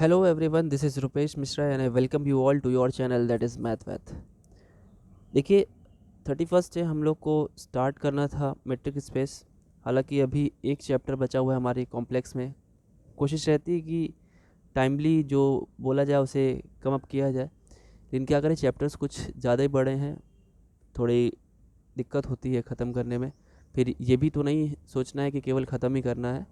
Hello everyone, this is Rupesh Mishra and I welcome you all to your channel that is Math. देखिए 31st से हम लोग को start करना था मेट्रिक स्पेस। हालांकि अभी एक चैप्टर बचा हुआ है हमारे कॉम्प्लेक्स में। कोशिश रहती है कि टाइमली जो बोला जाए उसे कम अप किया जाए, लेकिन क्या करें, चैप्टर्स कुछ ज़्यादा ही बड़े हैं, थोड़ी दिक्कत होती है ख़त्म करने में। फिर ये भी तो नहीं सोचना है कि केवल ख़त्म ही करना है,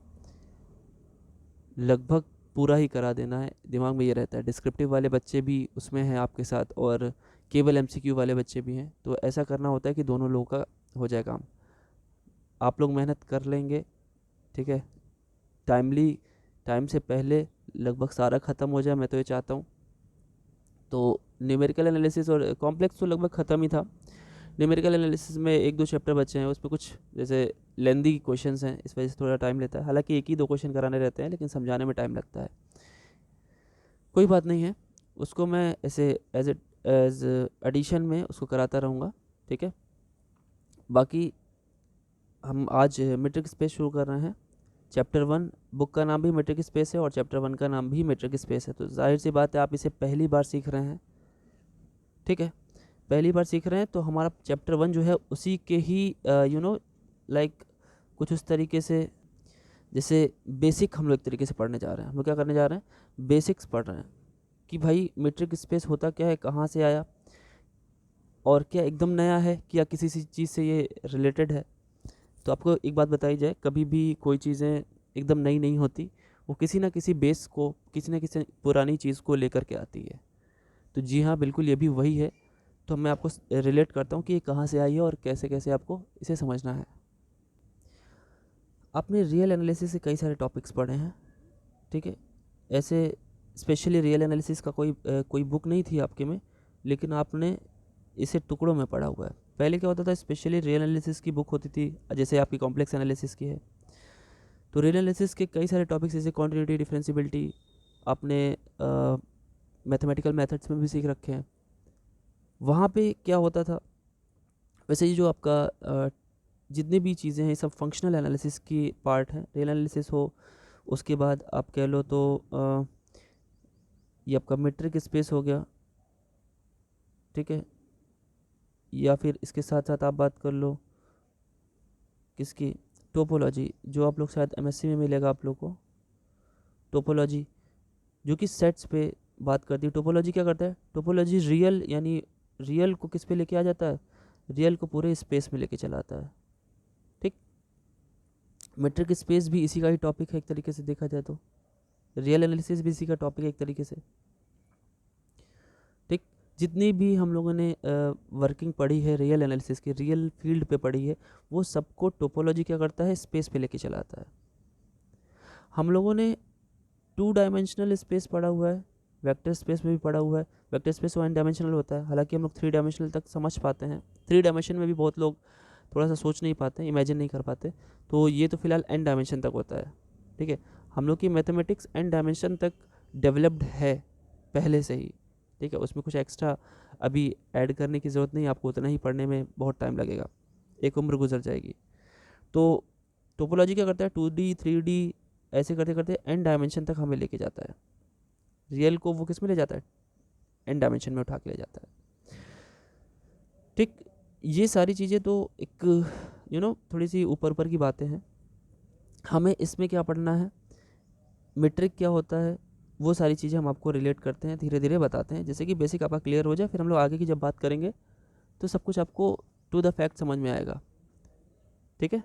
लगभग पूरा ही करा देना है। दिमाग में ये रहता है। डिस्क्रिप्टिव वाले बच्चे भी उसमें हैं आपके साथ और केवल एमसीक्यू वाले बच्चे भी हैं, तो ऐसा करना होता है कि दोनों लोगों का हो जाए काम। आप लोग मेहनत कर लेंगे, ठीक है, टाइम से पहले लगभग सारा ख़त्म हो जाए, मैं तो ये चाहता हूँ। तो न्यूमेरिकल एनालिसिस और कॉम्प्लेक्स तो लगभग ख़त्म ही था। न्यूमेरिकल एनालिसिस में एक दो चैप्टर बचे हैं, उसमें कुछ जैसे लेंदी क्वेश्चंस हैं, इस वजह से थोड़ा टाइम लेता है। हालांकि एक ही दो क्वेश्चन कराने रहते हैं, लेकिन समझाने में टाइम लगता है। कोई बात नहीं है, उसको मैं ऐसे एज एडिशन में उसको कराता रहूँगा, ठीक है। बाकी हम आज मेट्रिक स्पेस शुरू कर रहे हैं। चैप्टर 1 बुक का नाम भी मेट्रिक स्पेस है और चैप्टर 1 का नाम भी मेट्रिक स्पेस है, तो जाहिर सी बात है आप इसे पहली बार सीख रहे हैं, ठीक है। पहली बार सीख रहे हैं तो हमारा चैप्टर 1 जो है उसी के ही लाइक कुछ उस तरीके से, जैसे बेसिक हम लोग एक तरीके से पढ़ने जा रहे हैं। हम लोग क्या करने जा रहे हैं, बेसिक्स पढ़ रहे हैं कि भाई मेट्रिक स्पेस होता क्या है, कहाँ से आया, और क्या एकदम नया है कि या किसी चीज़ से ये रिलेटेड है। तो आपको एक बात बताई जाए, कभी भी कोई चीज़ें एकदम नई नहीं होती, वो किसी ना किसी बेस को, किसी ना किसी पुरानी चीज़ को लेकर के आती है। तो जी हाँ, बिल्कुल ये भी वही है। तो मैं आपको रिलेट करता हूँ कि ये कहाँ से आई है और कैसे कैसे आपको इसे समझना है। आपने रियल एनालिसिस से कई सारे टॉपिक्स पढ़े हैं, ठीक है। ऐसे स्पेशली रियल एनालिसिस का कोई बुक नहीं थी आपके में, लेकिन आपने इसे टुकड़ों में पढ़ा हुआ है। पहले क्या होता था, स्पेशली रियल एनालिसिस की बुक होती थी, जैसे आपकी कॉम्प्लेक्स एनालिसिस की है। तो रियल एनालिसिस के कई सारे टॉपिक्स जैसे कॉन्टिन्यूटी, डिफरेंशियबिलिटी आपने मैथमेटिकल मेथड्स में भी सीख रखे हैं। वहाँ पे क्या होता था, वैसे ये जो आपका जितनी भी चीज़ें हैं ये सब फंक्शनल एनालिसिस की पार्ट हैं। रियल एनालिसिस हो, उसके बाद आप कह लो तो ये आपका मीट्रिक स्पेस हो गया, ठीक है। या फिर इसके साथ साथ आप बात कर लो किसकी, टोपोलॉजी, जो आप लोग शायद एमएससी में मिलेगा आप लोग को। टोपोलॉजी जो कि सेट्स पे बात करती है। टोपोलॉजी क्या करता है, टोपोलॉजी रियल यानी रियल को किस पे लेके आ जाता है, रियल को पूरे स्पेस में लेके चला आता है, ठीक। मीट्रिक स्पेस भी इसी का ही टॉपिक है एक तरीके से देखा जाए तो। रियल एनालिसिस भी इसी का टॉपिक है एक तरीके से, ठीक। जितनी भी हम लोगों ने वर्किंग पढ़ी है रियल एनालिसिस की, रियल फील्ड पे पढ़ी है, वो सबको टोपोलॉजी क्या करता है, स्पेस पे लेके चलाता है। हम लोगों ने 2 डायमेंशनल स्पेस पढ़ा हुआ है, वेक्टर स्पेस में भी पढ़ा हुआ है। वेक्टर स्पेस 1 डायमेंशनल होता है, हालांकि हम लोग 3 डायमेंशनल तक समझ पाते हैं। 3 डायमेंशन में भी बहुत लोग थोड़ा सा सोच नहीं पाते, इमेजिन नहीं कर पाते। तो ये तो फिलहाल n डायमेंशन तक होता है, ठीक है। हम लोग की मैथमेटिक्स n डायमेंशन तक डेवलप्ड है पहले से ही, ठीक है। उसमें कुछ एक्स्ट्रा अभी ऐड करने की ज़रूरत नहीं, आपको उतना ही पढ़ने में बहुत टाइम लगेगा, एक उम्र गुजर जाएगी। तो टोपोलॉजी क्या करता है, 2D 3D ऐसे करते करते n डायमेंशन तक हमें लेके जाता है। रियल को वो किस में ले जाता है, n डायमेंशन में उठा के ले जाता है, ठीक। ये सारी चीज़ें तो एक थोड़ी सी ऊपर ऊपर की बातें हैं। हमें इसमें क्या पढ़ना है, मीट्रिक क्या होता है, वो सारी चीज़ें हम आपको रिलेट करते हैं, धीरे धीरे बताते हैं, जैसे कि बेसिक आपका क्लियर हो जाए। फिर हम लोग आगे की जब बात करेंगे तो सब कुछ आपको टू द फैक्ट समझ में आएगा, ठीक है।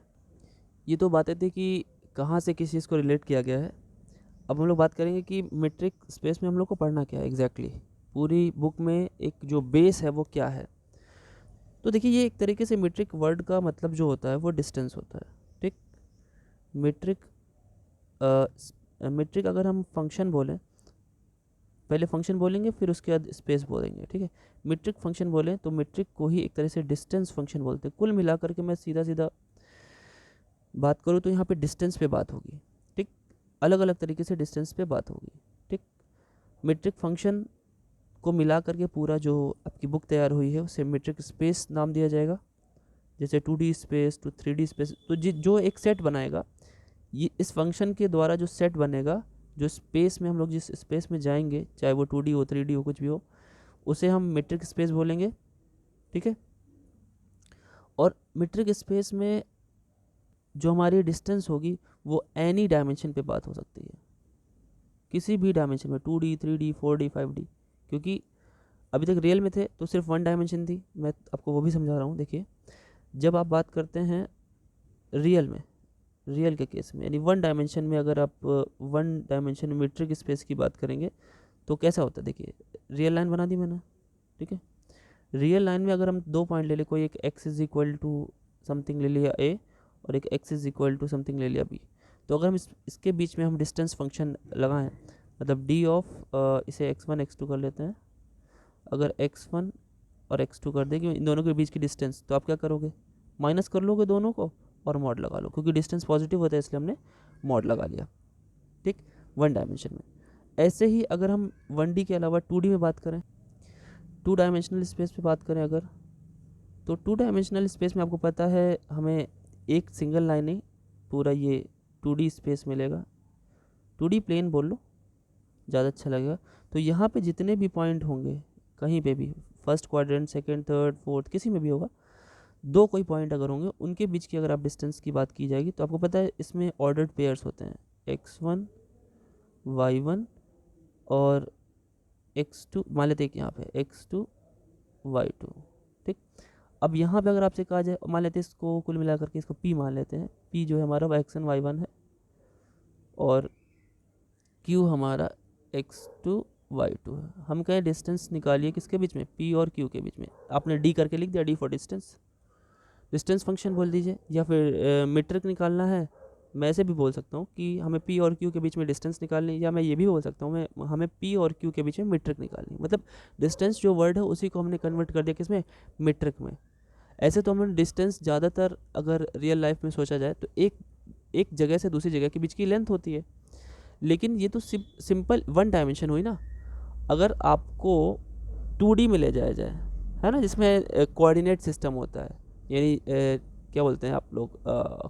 ये तो बातें थी कि कहाँ से किस चीज़ को रिलेट किया गया है। अब हम लोग बात करेंगे कि मीट्रिक स्पेस में हम लोग को पढ़ना क्या है एग्जैक्टली, पूरी बुक में एक जो बेस है वो क्या है। तो देखिए, ये एक तरीके से मीट्रिक वर्ड का मतलब जो होता है वो डिस्टेंस होता है, ठीक। मीट्रिक मीट्रिक अगर हम फंक्शन बोलें, पहले फंक्शन बोलेंगे फिर उसके बाद स्पेस बोलेंगे, ठीक है। मीट्रिक फंक्शन बोलें तो मीट्रिक को ही एक तरह से डिस्टेंस फंक्शन बोलते हैं। कुल मिलाकर के मैं सीधा सीधा बात करूँ तो यहाँ पे डिस्टेंस पे बात होगी, ठीक। अलग अलग तरीके से डिस्टेंस पे बात होगी, ठीक। मीट्रिक फंक्शन को मिला करके पूरा जो आपकी बुक तैयार हुई है उसे मीट्रिक स्पेस नाम दिया जाएगा। जैसे 2D space to 3D space, तो जो एक सेट बनाएगा, ये इस फंक्शन के द्वारा जो सेट बनेगा जो स्पेस में हम लोग जिस स्पेस में जाएंगे, चाहे वो 2D हो 3D हो कुछ भी हो, उसे हम मीट्रिक स्पेस बोलेंगे, ठीक है। और मीट्रिक स्पेस में जो हमारी डिस्टेंस होगी वो एनी डायमेंशन पे बात हो सकती है, किसी भी डायमेंशन में, 2D 3D 4D 5D। क्योंकि अभी तक रियल में थे तो सिर्फ वन डायमेंशन थी, मैं आपको वो भी समझा रहा हूँ। देखिए, जब आप बात करते हैं रियल में, रियल के केस में, यानी वन डायमेंशन में, अगर आप वन डायमेंशन मीट्रिक स्पेस की बात करेंगे तो कैसा होता है। देखिए, रियल लाइन बना दी मैंने, ठीक है। रियल लाइन में अगर हम दो पॉइंट ले ले, कोई एक x is equal to something ले लिया a और एक x is equal to something ले लिया b, तो अगर हम इसके बीच में हम डिस्टेंस फंक्शन लगाएं, मतलब d ऑफ इसे x1 x2 कर लेते हैं। अगर x1 और x2 कर देंगे इन दोनों के बीच की डिस्टेंस, तो आप क्या करोगे, माइनस कर लोगे दोनों को और मॉड लगा लो, क्योंकि डिस्टेंस पॉजिटिव होता है इसलिए हमने मॉड लगा लिया, ठीक, वन डायमेंशन में। ऐसे ही अगर हम 1D के अलावा 2D में बात करें, 2 डायमेंशनल स्पेस पे बात करें अगर, तो 2 डायमेंशनल स्पेस में आपको पता है हमें एक सिंगल लाइन ही पूरा ये 2D स्पेस मिलेगा। 2D प्लेन बोल लो, ज़्यादा अच्छा लगेगा। तो यहाँ पे जितने भी पॉइंट होंगे कहीं पे भी, first quadrant, second, third, fourth, किसी में भी होगा, दो कोई पॉइंट अगर होंगे उनके बीच की अगर आप डिस्टेंस की बात की जाएगी, तो आपको पता है इसमें ऑर्डर्ड पेयर्स होते हैं, x1 y1 और x2, मान लेते हैं कि यहाँ पे x2 y2, ठीक। अब यहाँ पे अगर आपसे कहा जाए, मान लेते हैं इसको कुल मिला करके इसको p मान लेते हैं, p जो है हमारा x1 y1 है और q हमारा x2 y2 है। हम कहें डिस्टेंस निकालिए किसके बीच में, p और q के बीच में। आपने d करके लिख दिया, d for distance, distance function बोल दीजिए, या फिर मीट्रिक निकालना है, मैं ऐसे भी बोल सकता हूँ कि हमें p और q के बीच में डिस्टेंस निकालनी, या मैं ये भी बोल सकता हूँ मैं हमें p और q के बीच में मीट्रिक निकालनी। मतलब डिस्टेंस जो वर्ड है उसी को हमने कन्वर्ट कर दिया किसमें, मीट्रिक में। ऐसे तो हमने डिस्टेंस ज़्यादातर अगर रियल लाइफ में सोचा जाए तो एक जगह से दूसरी जगह के बीच की लेंथ होती है, लेकिन ये तो सिंपल वन डायमेंशन हुई ना। अगर आपको 2D में ले जाया जाए, है ना, जिसमें कोऑर्डिनेट सिस्टम होता है, यानी क्या बोलते हैं आप लोग,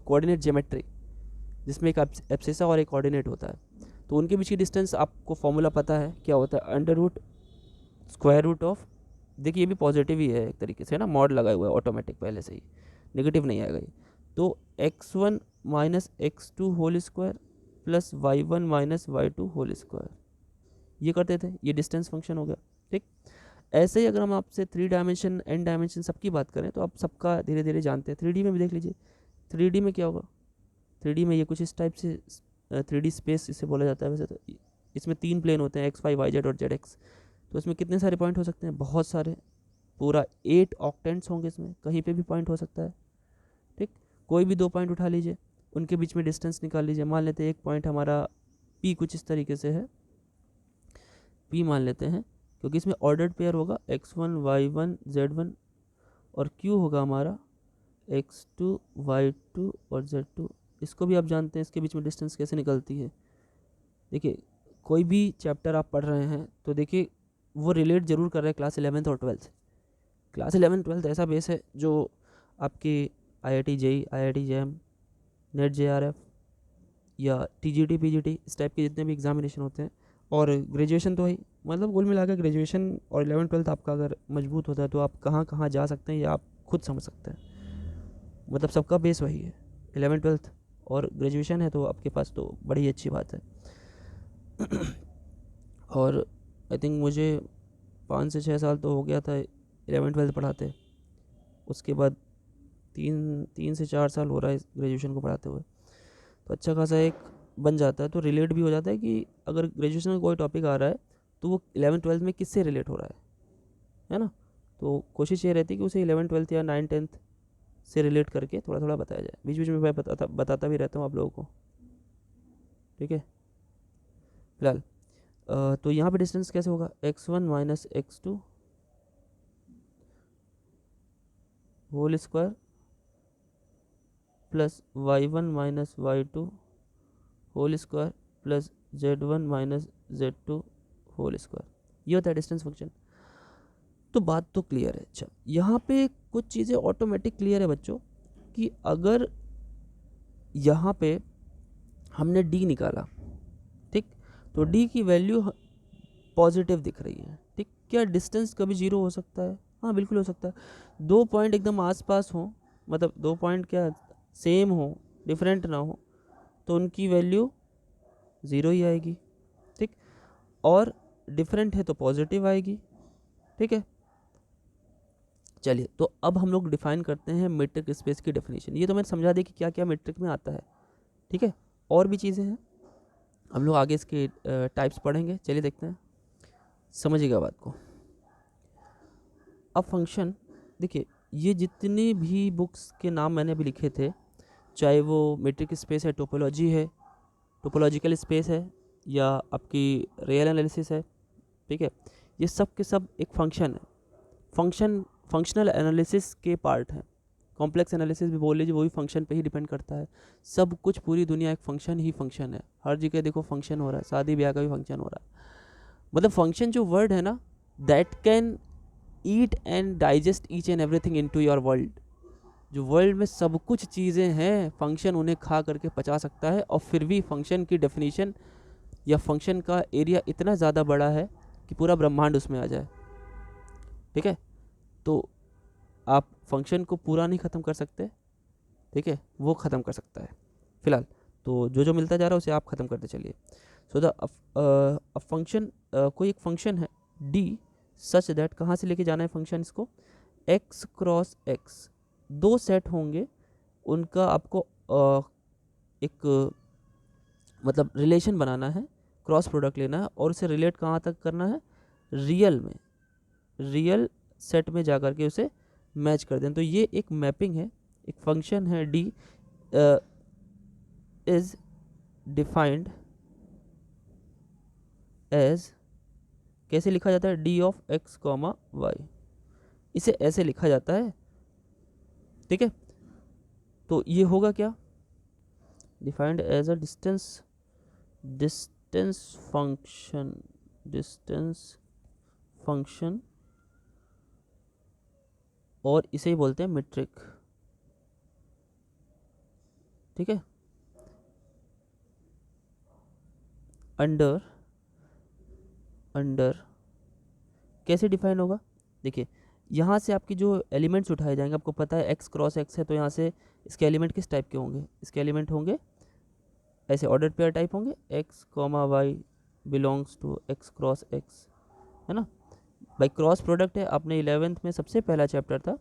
कोऑर्डिनेट ज्योमेट्री, जिसमें एक एब्सिसा और एक कोऑर्डिनेट होता है, तो उनके बीच की डिस्टेंस आपको फॉर्मूला पता है क्या होता है, under root square root of, देखिए ये भी पॉजिटिव ही है एक तरीके से, है ना, मॉड लगाया हुआ है ऑटोमेटिक पहले से ही, नेगेटिव नहीं आएगा ये। तो x1 minus x2 whole square plus y1 minus y2 whole square, ये करते थे, ये डिस्टेंस फंक्शन हो गया, ठीक। ऐसे ही अगर हम आपसे 3 डायमेंशन एन डायमेंशन सबकी बात करें तो आप सबका धीरे धीरे जानते हैं। 3D में भी देख लीजिए, 3D में क्या होगा, 3D में ये कुछ इस टाइप से 3D स्पेस इसे बोला जाता है। वैसे तो इसमें 3 प्लेन होते हैं, x y y z और z x, तो इसमें कितने सारे पॉइंट हो सकते हैं, बहुत सारे, पूरा 8 ऑक्टेंट्स होंगे इसमें, कहीं पे भी पॉइंट हो सकता है, ठीक। कोई भी दो पॉइंट उठा लीजिए, उनके बीच में डिस्टेंस निकाल लीजिए। मान लेते हैं एक पॉइंट हमारा p कुछ इस तरीके से है, p मान लेते हैं, क्योंकि इसमें ऑर्डर्ड पेयर होगा x1 y1 z1 और q होगा हमारा x2 y2 और z2। इसको भी आप जानते हैं इसके बीच में डिस्टेंस कैसे निकलती है। देखिए, कोई भी चैप्टर आप पढ़ रहे हैं तो देखिए वो रिलेट ज़रूर कर रहे हैं क्लास 11th और 12th। क्लास 11 12th ऐसा बेस है जो आपके IIT JEE IIT JAM net JRF या TGT PGT इस टाइप के जितने भी एग्जामिनेशन होते हैं, और ग्रेजुएशन तो है, मतलब कुल मिलाकर ग्रेजुएशन और 11 12th आपका अगर मजबूत होता है तो आप कहाँ कहाँ जा सकते हैं ये आप खुद समझ सकते हैं। मतलब सबका बेस वही है, 11 12th और ग्रेजुएशन है, तो आपके पास तो बड़ी अच्छी बात है। और आई थिंक मुझे 5 से 6 साल तो हो गया था 11 12th पढ़ाते, उसके बाद 3 से 4 साल हो रहा है ग्रेजुएशन को पढ़ाते हुए, तो अच्छा खासा एक बन जाता है, तो रिलेट भी हो जाता है कि अगर ग्रेजुएशन में कोई टॉपिक आ रहा है तो वो 11 12th में किससे रिलेट हो रहा है ना। तो कोशिश ये रहती है कि उसे 11 12th या 9 10th से रिलेट करके थोड़ा थोड़ा बताया जाए। बीच बीच में मैं बताता भी रहता हूँ आप लोगों को, ठीक है। फिलहाल तो यहाँ पे डिस्टेंस कैसे होगा, x1 minus x2 whole square plus y1 minus y2 whole square plus z1 minus z2 whole square, ये होता है डिस्टेंस फंक्शन। तो बात तो क्लियर है। अच्छा, यहाँ पे कुछ चीज़ें ऑटोमेटिक क्लियर है बच्चों, कि अगर यहाँ पे हमने d निकाला, ठीक, तो डी की वैल्यू पॉजिटिव दिख रही है, ठीक। क्या डिस्टेंस कभी जीरो हो सकता है? हाँ बिल्कुल हो सकता है। दो पॉइंट एकदम आसपास हो, मतलब दो पॉइंट क्या सेम हो, डिफरेंट ना हो, तो उनकी वैल्यू ज़ीरो ही आएगी, ठीक। और डिफरेंट है तो पॉजिटिव आएगी, ठीक है। चलिए, तो अब हम लोग डिफाइन करते हैं मीट्रिक स्पेस की डेफिनेशन। ये तो मैंने समझा दी कि क्या क्या मीट्रिक में आता है, ठीक है। और भी चीज़ें हैं, हम लोग आगे इसके टाइप्स पढ़ेंगे। चलिए देखते हैं, समझिएगा बात को। अब फंक्शन, देखिए ये जितनी भी बुक्स के नाम मैंने अभी लिखे थे, चाहे वो मीट्रिक स्पेस है, टोपोलॉजी है, टोपोलॉजिकल स्पेस है, या आपकी रियल एनालिसिस है, ठीक है, ये सब के सब एक फंक्शन है। फंक्शनल एनालिसिस के पार्ट हैं। कॉम्प्लेक्स एनालिसिस भी बोल लीजिए, वो भी फंक्शन पे ही डिपेंड करता है। सब कुछ, पूरी दुनिया एक फंक्शन ही फंक्शन है। हर जगह देखो फंक्शन हो रहा है, शादी ब्याह का भी फंक्शन हो रहा है। मतलब फंक्शन जो वर्ड है ना, that can eat and digest each and everything into your world. जो वर्ल्ड में सब कुछ चीज़ें हैं, फंक्शन उन्हें खा करके पचा सकता है। और फिर भी फंक्शन की डेफिनेशन या फंक्शन का एरिया इतना ज़्यादा बड़ा है कि पूरा ब्रह्मांड उसमें आ जाए, ठीक है। तो आप फंक्शन को पूरा नहीं ख़त्म कर सकते, ठीक है, वो ख़त्म कर सकता है फिलहाल। तो जो जो मिलता जा रहा है उसे आप ख़त्म करते चलिए। सो द फंक्शन, कोई एक फंक्शन है डी सच दैट, कहाँ से लेके जाना है फंक्शन इसको, एक्स क्रॉस एक्स, दो सेट होंगे उनका आपको एक मतलब रिलेशन बनाना है, क्रॉस प्रोडक्ट लेना है, और उसे रिलेट कहाँ तक करना है, रियल में, रियल सेट में जा कर के उसे मैच कर दें। तो ये एक मैपिंग है, एक फंक्शन है डी इज डिफाइंड एज, कैसे लिखा जाता है, D of X comma Y, इसे ऐसे लिखा जाता है, ठीक है। तो ये होगा क्या, defined as a distance function, और इसे ही बोलते हैं मीट्रिक, ठीक है। अंडर कैसे डिफाइन होगा, देखिए यहाँ से आपकी जो एलिमेंट्स उठाए जाएंगे, आपको पता है एक्स क्रॉस एक्स है, तो यहाँ से इसके एलिमेंट किस टाइप के होंगे, इसके एलिमेंट होंगे ऐसे ऑर्डर पेयर टाइप होंगे, X comma Y belongs to X cross X, है ना। भाई क्रॉस प्रोडक्ट है, आपने 11th में सबसे पहला चैप्टर था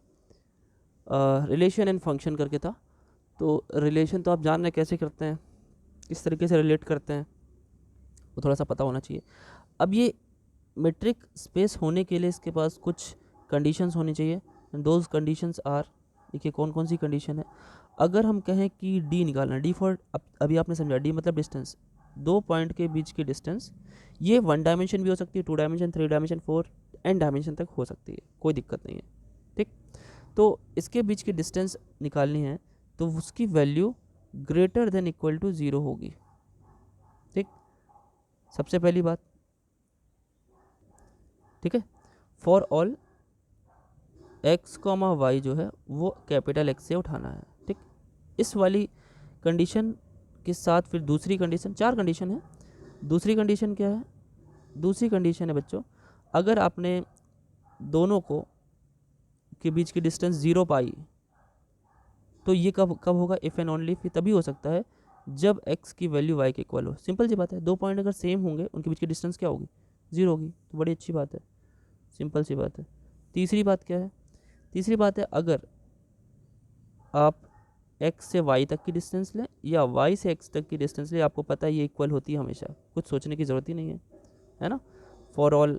रिलेशन एंड फंक्शन करके था। तो रिलेशन तो आप जान रहे कैसे करते हैं, किस तरीके से रिलेट करते हैं, वो थोड़ा सा पता होना चाहिए। अब ये मेट्रिक स्पेस होने के लिए इसके पास कुछ कंडीशंस होनी चाहिए, एंड दोज कंडीशंस आर, देखिए कौन कौन सी कंडीशन है। अगर हम कहें कि डी निकालना, डी फॉर अभी आपने समझा, डी मतलब डिस्टेंस, दो पॉइंट के बीच की डिस्टेंस, ये 1 डायमेंशन भी हो सकती है, 2 डायमेंशन, 3 डायमेंशन, 4 एन डायमेंशन तक हो सकती है, कोई दिक्कत नहीं है, ठीक। तो इसके बीच की डिस्टेंस निकालनी है, तो उसकी value greater than equal to 0 होगी, ठीक, सबसे पहली बात, ठीक है। For all X comma Y जो है वो कैपिटल एक्स से उठाना है, ठीक। इस वाली कंडीशन के साथ फिर दूसरी कंडीशन, 4 कंडीशन है। दूसरी कंडीशन क्या है, दूसरी कंडीशन है बच्चों, अगर आपने दोनों को के बीच की डिस्टेंस 0 पाई, तो ये कब कब होगा, इफ़ एंड ओनली, फिर तभी हो सकता है जब x की वैल्यू y के इक्वल हो। सिंपल सी बात है, दो पॉइंट अगर सेम होंगे, उनके बीच की डिस्टेंस क्या होगी, 0 होगी, तो बड़ी अच्छी बात है, सिंपल सी बात है। तीसरी बात क्या है, तीसरी बात है, अगर आप x से y तक की डिस्टेंस लें या y से x तक की डिस्टेंस लें, आपको पता है ये इक्वल होती है हमेशा, कुछ सोचने की ज़रूरत ही नहीं है ना। For all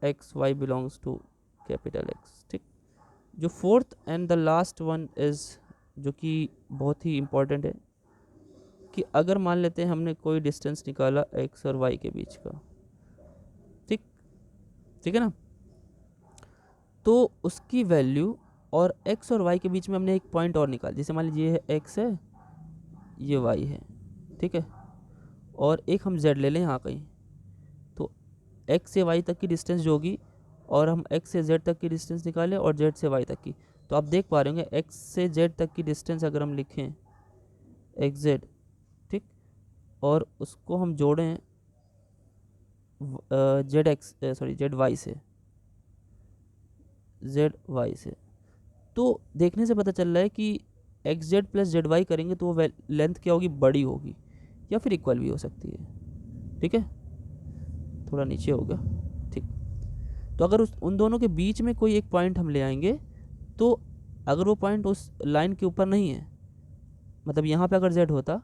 X Y belongs to capital X, ठीक। जो fourth and the last one is, जो कि बहुत ही इम्पॉर्टेंट है, कि अगर मान लेते हैं हमने कोई डिस्टेंस निकाला एक्स और वाई के बीच का, ठीक, ठीक है ना, तो उसकी वैल्यू, और एक्स और वाई के बीच में हमने एक पॉइंट और निकाला, जैसे मान लीजिए ये है एक्स है, ये वाई है, ठीक है, और एक हम जेड ले लें यहाँ कहीं, तो एक्स से वाई तक की डिस्टेंस जो होगी, और हम एक्स से जेड तक की डिस्टेंस निकालें और जेड से वाई तक की, तो आप देख पा रहे होंगे एक्स से जेड तक की डिस्टेंस अगर हम लिखें एक्स जेड, ठीक, और उसको हम जोड़ें Z X sorry Z Y से, जेड वाई से, तो देखने से पता चल रहा है कि X Z plus Z Y करेंगे तो वो लेंथ क्या होगी, बड़ी होगी या फिर इक्वल भी हो सकती है। ठीक है, थोड़ा नीचे होगा। ठीक, तो अगर उन दोनों के बीच में कोई एक पॉइंट हम ले आएंगे, तो अगर वो पॉइंट उस लाइन के ऊपर नहीं है, मतलब यहाँ पे अगर z होता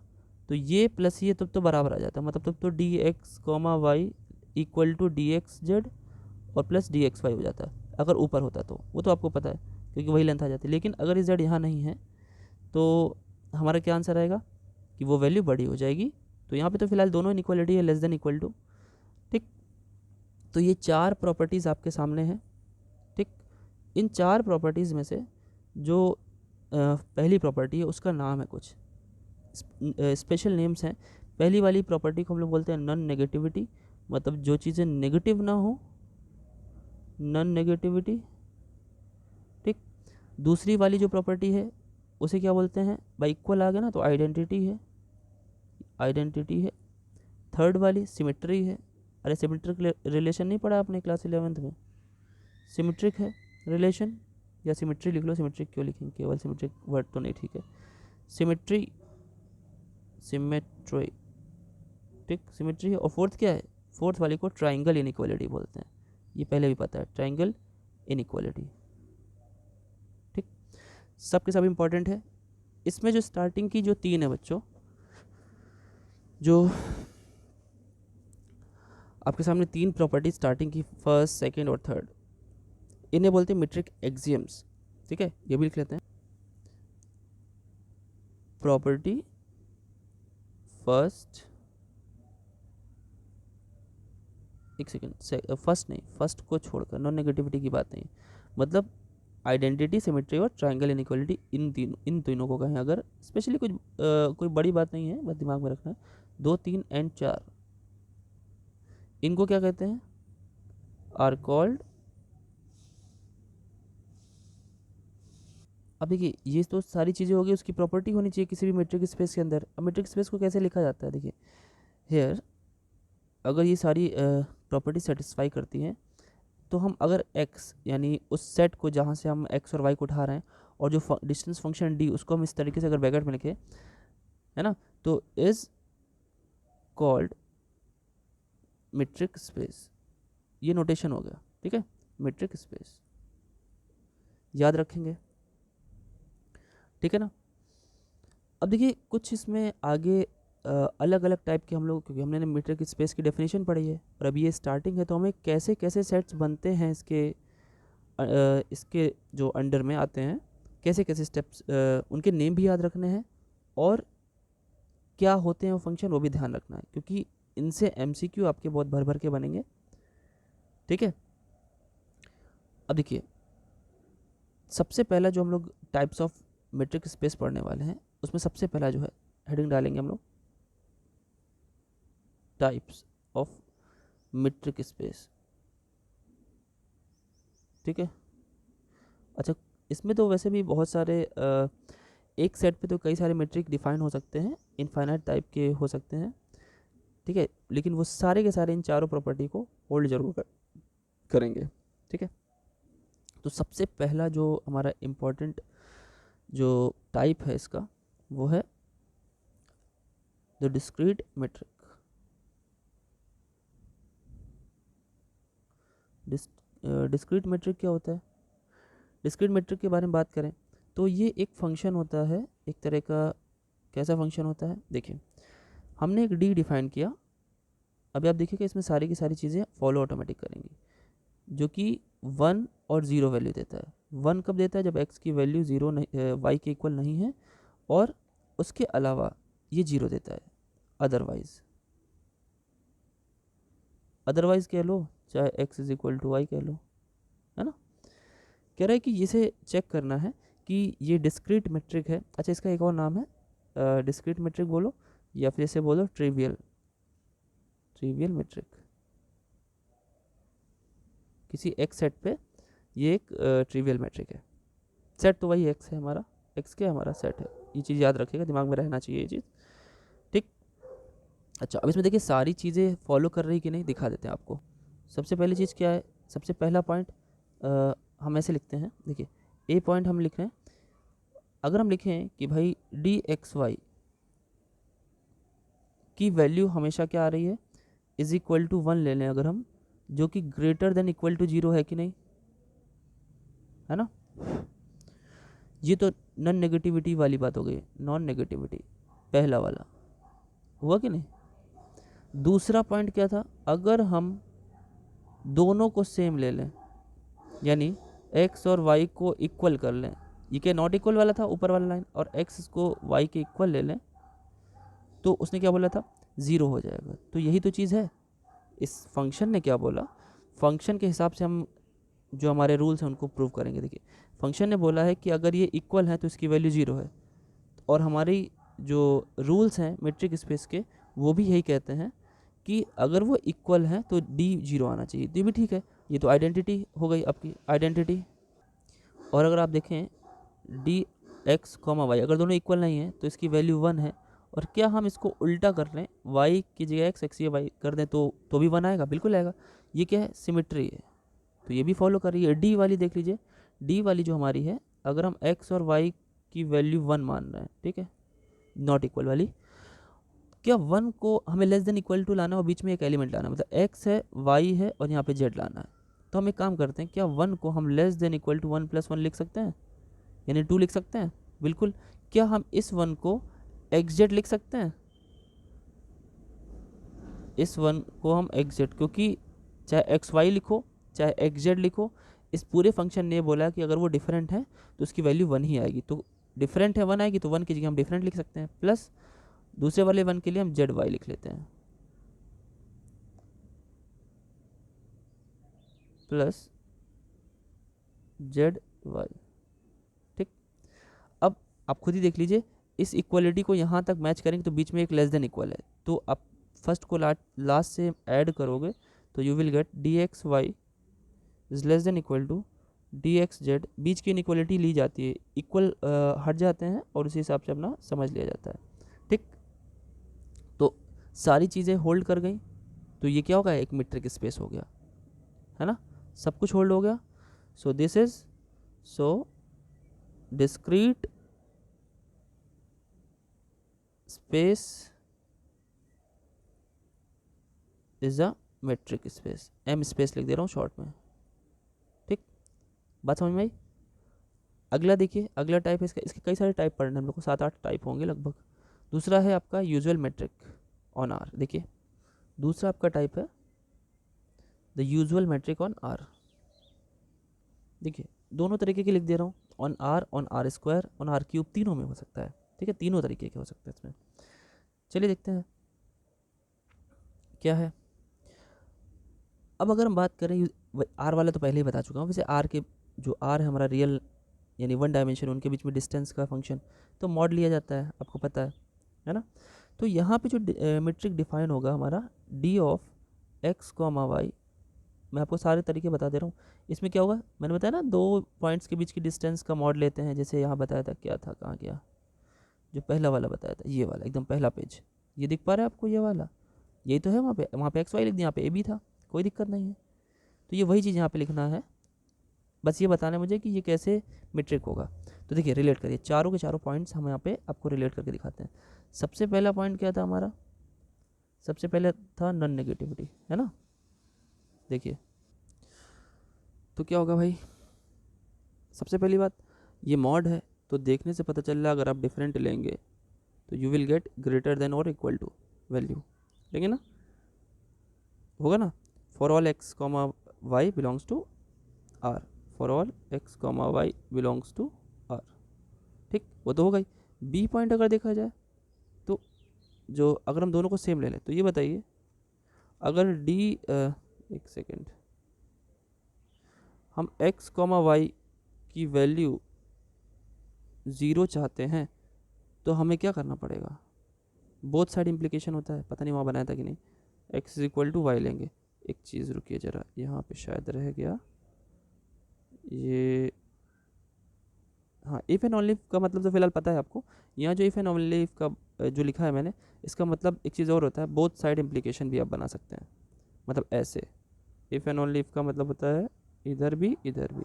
तो ये प्लस ये तब तो बराबर आ जाता, मतलब तब तो D X comma Y equal to D X Z और प्लस डी एक्स वाई हो जाता अगर ऊपर होता तो, वो तो आपको पता है क्योंकि वही लेंथ आ जाती। लेकिन अगर ये z यहाँ नहीं है तो हमारा क्या आंसर आएगा कि वो वैल्यू बड़ी हो जाएगी। तो यहाँ पे तो फिलहाल दोनों इनइक्वालिटी है, लेस देन इक्वल टू। ठीक, तो ये 4 प्रॉपर्टीज़ आपके सामने हैं। ठीक, इन 4 प्रॉपर्टीज़ में से जो पहली प्रॉपर्टी है उसका नाम है कुछ स्पेशल नेम्स हैं। पहली वाली प्रॉपर्टी को हम लोग बोलते हैं नॉन नेगेटिविटी, मतलब जो चीज़ें नेगेटिव ना हो, नॉन नेगेटिविटी। ठीक, दूसरी वाली जो प्रॉपर्टी है उसे क्या बोलते हैं, बाई इक्वल आ गया ना तो आइडेंटिटी है, आइडेंटिटी है। थर्ड वाली सिमेट्री है। अरे सिमेट्रिक रिलेशन नहीं पढ़ा आपने क्लास 11th में, सिमेट्रिक है रिलेशन, या सिमेट्री लिख लो, सिमेट्रिक क्यों लिखेंगे, केवल सिमेट्रिक वर्ड तो नहीं, ठीक है, सिमेट्री, सिमेट्री। ठीक, सिमेट्री है। और फोर्थ क्या है, फोर्थ वाली को ट्राइंगल इनइक्वालिटी बोलते हैं, ये पहले भी पता है, ट्राइंगल इनइक्वालिटी। ठीक, सबके सब इम्पॉर्टेंट है। इसमें जो स्टार्टिंग की जो 3 है बच्चों, जो आपके सामने 3 प्रॉपर्टी स्टार्टिंग की, फर्स्ट सेकंड और थर्ड, इन्हें बोलते हैं मीट्रिक एक्सियम्स। ठीक है, ये भी लिख लेते हैं, प्रॉपर्टी फर्स्ट, एक सेकेंड, फर्स्ट नहीं, फर्स्ट को छोड़कर, नॉन नेगेटिविटी की बात नहीं, मतलब आइडेंटिटी, सिमेट्री और ट्रायंगल इनइक्वालिटी, इन तीनों को कहें अगर, स्पेशली कुछ कोई बड़ी बात नहीं है, बस दिमाग में रखना है। 2, 3 एंड 4 इनको क्या कहते हैं, आर कॉल्ड, अब देखिए ये तो सारी चीज़ें होगी, उसकी प्रॉपर्टी होनी चाहिए किसी भी मेट्रिक स्पेस के अंदर। अब मेट्रिक स्पेस को कैसे लिखा जाता है, देखिए हेयर, अगर ये सारी प्रॉपर्टी सेटिस्फाई करती हैं तो हम अगर x यानी उस सेट को जहाँ से हम x और y को उठा रहे हैं, और जो डिस्टेंस फंक्शन d उसको हम इस तरीके से अगर ब्रैकेट में लिखें, है ना, तो इज कॉल्ड मीट्रिक स्पेस, ये नोटेशन हो गया। ठीक है, मीट्रिक स्पेस याद रखेंगे, ठीक है ना। अब देखिए कुछ इसमें आगे अलग अलग टाइप के हम लोग, क्योंकि हमने मीट्रिक स्पेस की डेफिनेशन पढ़ी है और अभी ये स्टार्टिंग है, तो हमें कैसे कैसे सेट्स बनते हैं इसके जो अंडर में आते हैं, कैसे कैसे स्टेप्स, उनके नेम भी याद रखने हैं और क्या होते हैं वो फंक्शन वो भी ध्यान रखना है, क्योंकि इनसे एमसीक्यू आपके बहुत भर भर के बनेंगे। ठीक है, अब देखिए सबसे पहला जो हम लोग टाइप्स ऑफ मीट्रिक स्पेस पढ़ने वाले हैं, उसमें सबसे पहला जो है हेडिंग डालेंगे हम लोग, टाइप्स ऑफ मीट्रिक स्पेस। ठीक है, अच्छा इसमें तो वैसे भी बहुत सारे एक सेट पे तो कई सारे मीट्रिक डिफाइन हो सकते हैं, इनफाइनाइट टाइप के हो सकते हैं। ठीक है, लेकिन वो सारे के सारे इन चारों प्रॉपर्टी को होल्ड जरूर करेंगे। ठीक है, तो सबसे पहला जो हमारा इम्पोर्टेंट जो टाइप है इसका, वो है the discrete metric. Discrete metric क्या होता है, डिस्क्रीट मेट्रिक के बारे में बात करें तो ये एक फंक्शन होता है, एक तरह का, कैसा फंक्शन होता है, देखिए हमने एक डी डिफाइन किया, अभी आप देखिए कि इसमें सारी की सारी चीज़ें फॉलो ऑटोमेटिक करेंगी, जो कि 1 और 0 वैल्यू देता है। 1 कब देता है, जब x की वैल्यू 0 नहीं, y के इक्वल नहीं है, और उसके अलावा ये 0 देता है, अदरवाइज, अदरवाइज कह लो, चाहे x is equal to Y कह लो, है ना। कह रहा है कि इसे चेक करना है कि ये डिस्क्रीट मेट्रिक है। अच्छा इसका एक और नाम है, डिस्क्रीट मेट्रिक बोलो या फिर इसे बोलो ट्रिवियल, ट्रिवियल मेट्रिक। किसी x सेट पे ये एक ट्रिवियल मेट्रिक है, सेट तो वही x है हमारा, x क्या हमारा सेट है, ये चीज़ याद रखिएगा, दिमाग में रहना चाहिए ये चीज़। ठीक, अच्छा, अब इसमें देखिए सारी चीज़ें फॉलो कर रही कि नहीं दिखा देते हैं आपको। सबसे पहली चीज़ क्या है, सबसे पहला पॉइंट हम ऐसे लिखते हैं, देखिए ए पॉइंट हम लिख रहे हैं, अगर हम लिखें कि भाई डी एक्स वाई की वैल्यू हमेशा क्या आ रही है, इज इक्वल टू 1 ले लें अगर हम, जो कि ग्रेटर देन इक्वल टू 0 है कि नहीं, है ना। ये तो नॉन नेगेटिविटी वाली बात हो गई, नॉन नेगेटिविटी पहला वाला हुआ कि नहीं। दूसरा पॉइंट क्या था, अगर हम दोनों को सेम ले लें, यानी x और y को इक्वल कर लें, ये क्या नॉट इक्वल वाला था ऊपर वाला लाइन, और x को y के इक्वल ले लें, तो उसने क्या बोला था, 0 हो जाएगा। तो यही तो चीज़ है, इस फंक्शन ने क्या बोला, फंक्शन के हिसाब से हम जो हमारे रूल्स हैं उनको प्रूव करेंगे। देखिए फंक्शन ने बोला है कि अगर ये इक्वल है तो इसकी वैल्यू 0 है, और हमारी जो रूल्स हैं मेट्रिक स्पेस के वो भी यही कहते हैं कि अगर वो इक्वल है तो डी 0 आना चाहिए। तो ये भी ठीक है, ये तो आइडेंटिटी हो गई आपकी आइडेंटिटी। और अगर आप देखें डी एक्स कॉमा वाई अगर दोनों इक्वल नहीं है तो इसकी वैल्यू 1 है, और क्या हम इसको उल्टा कर लें, y की जगह x या y कर दें तो भी 1 आएगा, बिल्कुल आएगा। ये क्या है, सिमिट्री है, तो ये भी फॉलो कर रही है। डी वाली देख लीजिए, डी वाली जो हमारी है, अगर हम x और y की वैल्यू 1 मान रहे हैं, ठीक है, नॉट इक्वल वाली, क्या 1 को हमें लेस देन इक्वल टू लाना है और बीच में एक एलिमेंट लाना है, मतलब x है y है और यहाँ पे z लाना है। तो हम एक काम करते हैं, क्या 1 को हम लेस देन इक्वल टू 1 + 1 लिख सकते हैं, यानी 2 लिख सकते हैं, बिल्कुल। क्या हम इस 1 को xz लिख सकते हैं, इस 1 को हम xz, क्योंकि चाहे xy लिखो चाहे xz लिखो, इस पूरे फंक्शन ने बोला कि अगर वो डिफरेंट है तो उसकी वैल्यू 1 ही आएगी। तो डिफरेंट है 1 आएगी, तो 1 की जगह हम डिफरेंट लिख सकते हैं, प्लस दूसरे वाले 1 के लिए हम zy लिख लेते हैं, प्लस zy। ठीक, अब आप खुद ही देख लीजिए, इस इक्वलिटी को यहाँ तक मैच करेंगे तो बीच में एक लेस देन इक्वल है, तो आप फर्स्ट को लास्ट से ऐड करोगे तो you will get D X Y is less than equal to D X Z. बीच की इनइक्वलिटी ली जाती है, इक्वल हट जाते हैं और उसी हिसाब से अपना समझ लिया जाता है। ठीक, तो सारी चीज़ें होल्ड कर गई, तो ये क्या होगा, एक मीट्रिक स्पेस हो गया, है ना, सब कुछ होल्ड हो गया। So this is so discrete space is a metric space, M space लिख दे रहा हूँ शॉर्ट में। ठीक, बात समझ में आई। अगला देखिए, अगला टाइप है इसका, इसके कई सारे टाइप पढ़ने हम लोग को, 7-8 टाइप होंगे लगभग। दूसरा है आपका यूजुअल मेट्रिक ऑन आर। देखिए दूसरा आपका टाइप है the usual metric on R. देखिए दोनों तरीके के लिख दे रहा हूँ, on R square, on R cube, तीनों में हो सकता है। ठीक है, तीनों तरीके के हो सकते हैं इसमें। चलिए देखते हैं क्या है। अब अगर हम बात करें आर वाला तो पहले ही बता चुका हूँ, वैसे आर के जो आर है हमारा रियल यानी 1 डायमेंशन, उनके बीच में डिस्टेंस का फंक्शन, तो मॉड लिया जाता है, आपको पता है ना। तो यहाँ पे जो मेट्रिक डिफाइन होगा हमारा D of X comma Y, मैं आपको सारे तरीके बता दे रहा हूँ। इसमें क्या होगा, मैंने बताया ना, दो पॉइंट्स के बीच की डिस्टेंस का मॉड लेते हैं, जैसे यहाँ बताया था, क्या था, कहाँ गया, जो पहला वाला बताया था, ये वाला एकदम पहला पेज, ये दिख पा रहा है आपको, ये वाला, यही तो है। वहाँ पे एक्स वाई लिख दिया, यहाँ पे ए बी था, कोई दिक्कत नहीं है। तो ये वही चीज़ यहाँ पे लिखना है, बस ये बताना है मुझे कि ये कैसे मीट्रिक होगा। तो देखिए रिलेट करिए, चारों के चारों पॉइंट्स हम यहाँ पे आपको रिलेट करके दिखाते हैं। सबसे पहला पॉइंट क्या था हमारा, सबसे पहले था नॉन नेगेटिविटी, है ना। देखिए तो क्या होगा भाई, सबसे पहली बात, ये मॉड है, तो देखने से पता चल रहा है अगर आप डिफरेंट लेंगे तो you will get greater than और इक्वल टू वैल्यू, लेंगे ना, होगा ना। For all X comma Y belongs to R, for all X comma Y belongs to R. ठीक, वो तो हो गई। बी पॉइंट अगर देखा जाए तो जो अगर हम दोनों को सेम ले लें, तो ये बताइए अगर डी एक सेकेंड, हम एक्स कॉमा वाई की वैल्यू 0 चाहते हैं तो हमें क्या करना पड़ेगा, बोथ साइड इम्प्लीकेशन होता है, पता नहीं वहाँ बनाया था कि नहीं। X is equal to Y लेंगे, एक चीज़ रुकिए ज़रा, यहाँ पे शायद रह गया ये, हाँ, इफ़ एंड ओनली का मतलब तो फिलहाल पता है आपको। यहाँ जो इफ़ एंड ओनली का जो लिखा है मैंने, इसका मतलब एक चीज़ और होता है, बोथ साइड इम्प्लीकेशन भी आप बना सकते हैं। मतलब ऐसे, इफ़ एंड ओनली इफ़ का मतलब होता है इधर भी इधर भी,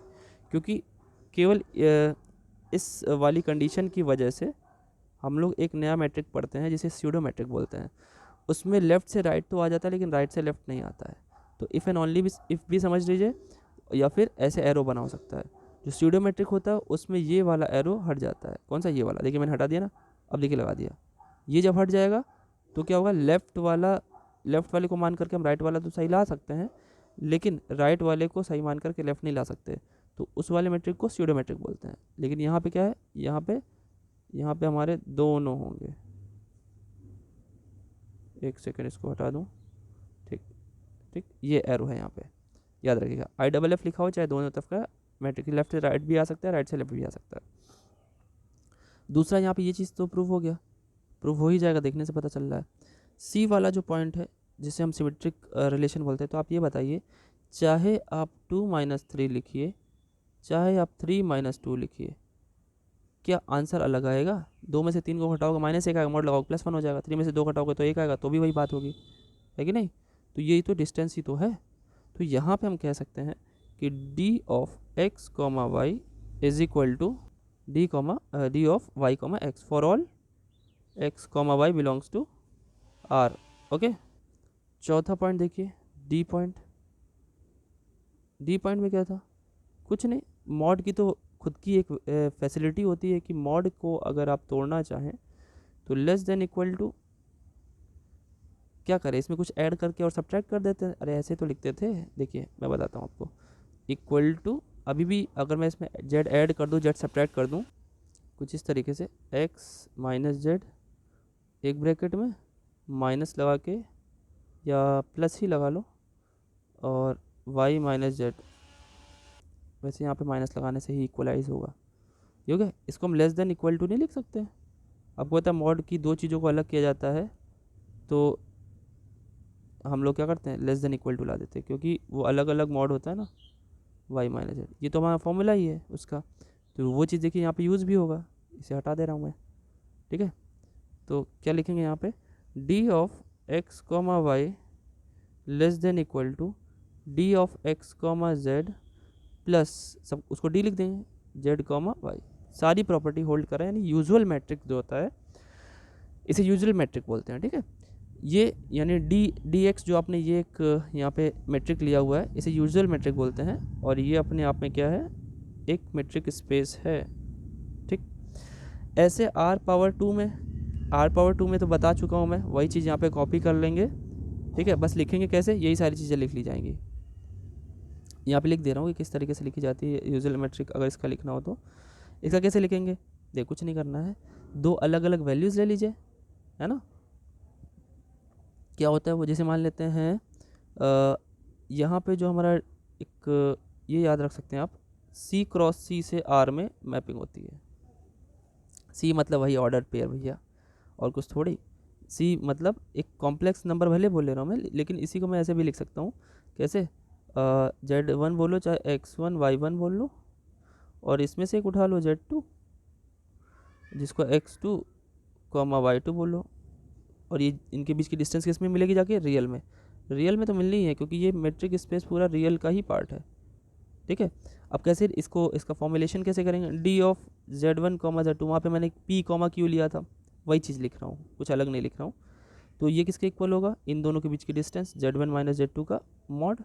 क्योंकि केवल इस वाली कंडीशन की वजह से हम लोग एक नया मैट्रिक पढ़ते हैं जिसे स्यूडो मैट्रिक बोलते हैं। उसमें लेफ़्ट से राइट तो आ जाता है लेकिन राइट से लेफ़्ट नहीं आता है। तो इफ़ एंड ओनली भी, इफ़ भी समझ लीजिए, या फिर ऐसे एरो बना हो सकता है। जो स्यूडो मैट्रिक होता है उसमें ये वाला एरो हट जाता है। कौन सा? ये वाला। देखिए मैंने हटा दिया ना, अब देखिए लगा दिया। ये जब हट जाएगा तो क्या होगा, लेफ़्ट वाले को मान करके हम राइट वाला तो सही ला सकते हैं, लेकिन राइट वाले को सही मान करके लेफ़्ट नहीं ला सकते। तो उस वाले मैट्रिक को स्यूडो मैट्रिक बोलते हैं। लेकिन यहाँ पे क्या है, यहाँ पे हमारे दोनों होंगे। एक सेकंड इसको हटा दूँ। ठीक ठीक, ये एरो है यहाँ पे, याद रखिएगा। IFF लिखा हो चाहे दोनों तरफ का मैट्रिक, लेफ्ट से राइट भी आ सकता है, राइट से लेफ्ट भी आ सकता है। दूसरा यहाँ पे ये चीज़ तो प्रूव हो गया, प्रूव हो ही जाएगा, देखने से पता चल रहा है। सी वाला जो पॉइंट है जिसे हम सिमेट्रिक रिलेशन बोलते हैं, तो आप ये बताइए, चाहे आप 2 - 3 लिखिए, चाहे आप 3 - 2 लिखिए, क्या आंसर अलग आएगा? 2 में से 3 को घटाओगे -1 आएगा, मोड लगाओगे +1 हो जाएगा। 3 में से 2 घटाओगे तो 1 आएगा, तो भी वही बात होगी, है कि नहीं? तो यही तो डिस्टेंस ही तो है। तो यहाँ पे हम कह सकते हैं कि D of x, y is equal to D of y, x for all x, y belongs to r। Okay, चौथा पॉइंट देखिए, डी पॉइंट में क्या था? कुछ नहीं, मॉड की तो खुद की एक फैसिलिटी होती है कि मॉड को अगर आप तोड़ना चाहें तो लेस देन इक्वल टू क्या करें, इसमें कुछ ऐड करके और सब्ट्रैक्ट कर देते हैं। अरे ऐसे तो लिखते थे, देखिए मैं बताता हूँ आपको। इक्वल टू, अभी भी अगर मैं इसमें z ऐड कर दूँ, z सब्ट्रैक्ट कर दूँ, कुछ इस तरीके से x - z, एक ब्रैकेट में माइनस लगा के या प्लस ही लगा लो, और y - z, वैसे यहाँ पे माइनस लगाने से ही इक्वलाइज होगा, ये हो गया। इसको हम लेस देन इक्वल टू नहीं लिख सकते? आपको पता है मॉड की दो चीज़ों को अलग किया जाता है, तो हम लोग क्या करते हैं, लेस देन इक्वल टू ला देते हैं, क्योंकि वो अलग अलग मॉड होता है ना, y - z, ये तो हमारा फॉर्मूला ही है उसका। तो वो चीज़ देखिए यहाँ पे यूज़ भी होगा, इसे हटा दे रहा हूँ मैं, ठीक है। तो क्या लिखेंगे यहाँ पे, D of x, y less than equal to D of x, z plus, सब उसको डी लिख देंगे, z, y, सारी प्रॉपर्टी होल्ड करें, यानी यूजुअल मैट्रिक जो होता है इसे यूजुअल मैट्रिक बोलते हैं, ठीक है। ये यानी डी एक्स जो आपने ये एक यहाँ पे मैट्रिक लिया हुआ है, इसे यूजुअल मैट्रिक बोलते हैं, और ये अपने आप में क्या है, एक मैट्रिक स्पेस है, ठीक। ऐसे r⁻2 में तो बता चुका हूँ मैं, वही चीज़ यहाँ पे कॉपी कर लेंगे, ठीक है। बस लिखेंगे कैसे, यही सारी चीज़ें लिख ली जाएंगी। यहाँ पे लिख दे रहा हूँ कि किस तरीके से लिखी जाती है यूजुअल मैट्रिक, अगर इसका लिखना हो तो। इसका कैसे लिखेंगे, देख कुछ नहीं करना है, दो अलग अलग वैल्यूज़ ले लीजिए, है ना। क्या होता है वो, जैसे मान लेते हैं यहाँ पे जो हमारा एक, ये याद रख सकते हैं आप, C क्रॉस C से R में मैपिंग होती है। C मतलब वही ऑर्डर पेयर भैया, और कुछ थोड़ी। C मतलब एक कॉम्प्लेक्स नंबर भले बोल ले रहा हूँ मैं, लेकिन इसी को मैं ऐसे भी लिख सकता हूँ, कैसे, Z1 बोलो चाहे X1 Y1 बोल लो, और इसमें से एक उठा लो Z2, जिसको X2, Y2 बोलो, और ये इनके बीच की डिस्टेंस किस में मिलेगी जाके, रियल में। रियल में तो मिलनी ही है, क्योंकि ये मेट्रिक स्पेस पूरा रियल का ही पार्ट है, ठीक है। अब कैसे इसका फॉर्मुलेशन कैसे करेंगे, डी ऑफ Z1, Z2, वहाँ पे मैंने P, Q लिया था, वही चीज़ लिख रहा हूँ, कुछ अलग नहीं लिख रहा हूँ। तो ये किसके इक्वल होगा, इन दोनों के बीच की डिस्टेंस Z1 - Z2 का मॉड।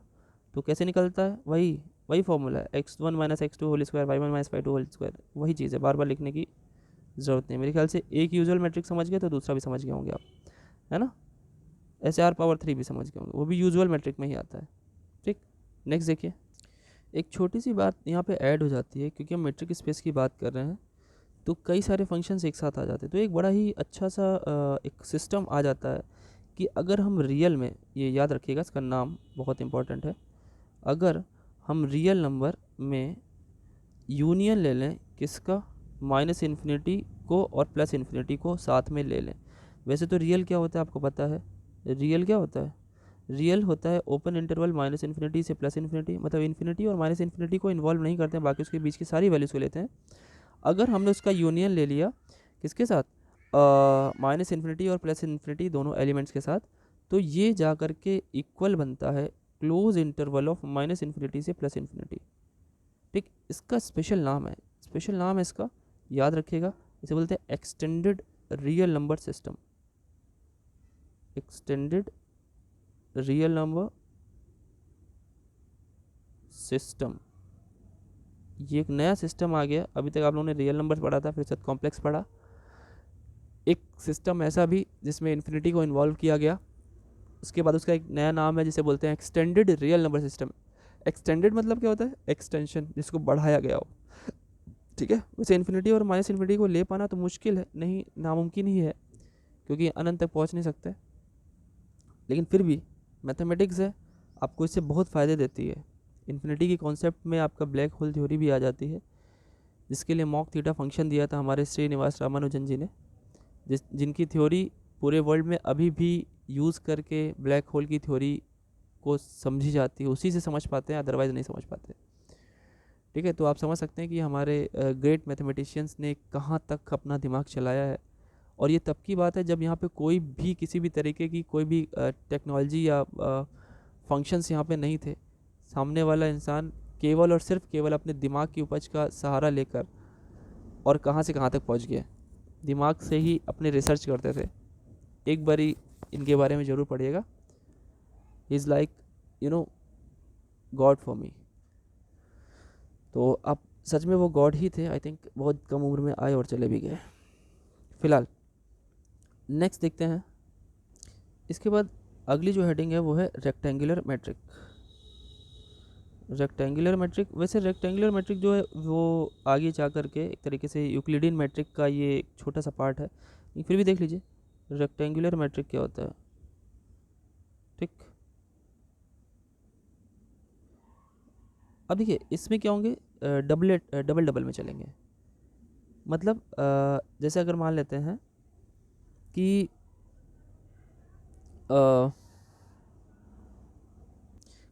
तो कैसे निकलता है, वही फॉर्मूला है, x1 - x2 whole square, y1 - y2 whole square, वही चीज़ है, बार बार लिखने की ज़रूरत नहीं। मेरे ख्याल से एक यूजुअल मैट्रिक समझ गए तो दूसरा भी समझ गए होंगे आप, है ना। ऐसे r⁻3 भी समझ गए होंगे, वो भी यूजुअल मैट्रिक में ही आता है, ठीक। नेक्स्ट देखिए, एक छोटी सी बात यहाँ पे ऐड हो जाती है, क्योंकि हम मैट्रिक स्पेस की बात कर रहे हैं, तो कई सारे फंक्शंस एक साथ आ जाते हैं, तो एक बड़ा ही अच्छा सा एक सिस्टम आ जाता है कि अगर हम रियल में, ये याद रखिएगा, इसका नाम बहुत इंपॉर्टेंट है, अगर हम रियल नंबर में यूनियन ले लें, किसका, -∞ को और +∞ को साथ में ले लें। वैसे तो रियल क्या होता है आपको पता है, रियल क्या होता है, रियल होता है ओपन इंटरवल -∞ से +∞, मतलब इन्फिनिटी और -∞ को इन्वॉल्व नहीं करते हैं, बाकी उसके बीच की सारी वैल्यूज़ को लेते हैं। अगर हमने उसका यूनियन ले लिया किसके साथ, माइनस इन्फिनिटी और प्लस इन्फिनिटी दोनों एलिमेंट्स के साथ, तो ये जा कर के इक्वल बनता है close interval of minus infinity से प्लस इन्फिनिटी। ठीक, इसका स्पेशल नाम है, स्पेशल नाम है इसका, याद रखिएगा, इसे बोलते हैं extended real number system, extended real number system. ये एक नया सिस्टम आ गया, अभी तक आप लोगों ने रियल नंबर्स पढ़ा था, फिर साथ कॉम्प्लेक्स पढ़ा, एक सिस्टम ऐसा भी जिसमें इन्फिनिटी को इन्वॉल्व किया गया, उसके बाद उसका एक नया नाम है जिसे बोलते हैं extended real number system. Extended मतलब क्या होता है, एक्सटेंशन, जिसको बढ़ाया गया हो। ठीक है, वैसे इन्फिनिटी और माइनस इन्फिनिटी को ले पाना तो मुश्किल है, नहीं नामुमकिन ही है, क्योंकि अनंत तक पहुंच नहीं सकते, लेकिन फिर भी मैथमेटिक्स है, आपको इससे बहुत फ़ायदे देती है। इन्फिनिटी की कॉन्सेप्ट में आपका ब्लैक होल थ्योरी भी आ जाती है, जिसके लिए मॉक थीटा फंक्शन दिया था हमारे श्रीनिवास रामानुजन जी ने, जिनकी थ्योरी पूरे वर्ल्ड में अभी भी यूज़ करके ब्लैक होल की थ्योरी को समझी जाती है, उसी से समझ पाते हैं, अदरवाइज़ नहीं समझ पाते। ठीक है, तो आप समझ सकते हैं कि हमारे ग्रेट मैथमेटिशियंस ने कहाँ तक अपना दिमाग चलाया है। और ये तब की बात है जब यहाँ पे कोई भी किसी भी तरीके की कोई भी टेक्नोलॉजी या फंक्शंस यहाँ पे नहीं थे। सामने वाला इंसान केवल और सिर्फ केवल अपने दिमाग की उपज का सहारा लेकर और कहाँ से कहाँ तक पहुँच गया, दिमाग से ही अपने रिसर्च करते थे। एक बारी इनके बारे में ज़रूर पढ़िएगा, he is like you know God for me. तो आप सच में वो गॉड ही थे, आई थिंक बहुत कम उम्र में आए और चले भी गए। फिलहाल नेक्स्ट देखते हैं, इसके बाद अगली जो हेडिंग है वो है रेक्टेंगुलर मैट्रिक। रेक्टेंगुलर मैट्रिक, वैसे रेक्टेंगुलर मैट्रिक जो है वो आगे जा कर के एक तरीके से यूक्लिडियन मैट्रिक का ये एक छोटा सा पार्ट है, लेकिन फिर भी देख लीजिए रेक्टेंगुलर मैट्रिक क्या होता है। ठीक, अब देखिए इसमें क्या होंगे, डबल डबल में चलेंगे। मतलब जैसे अगर मान लेते हैं कि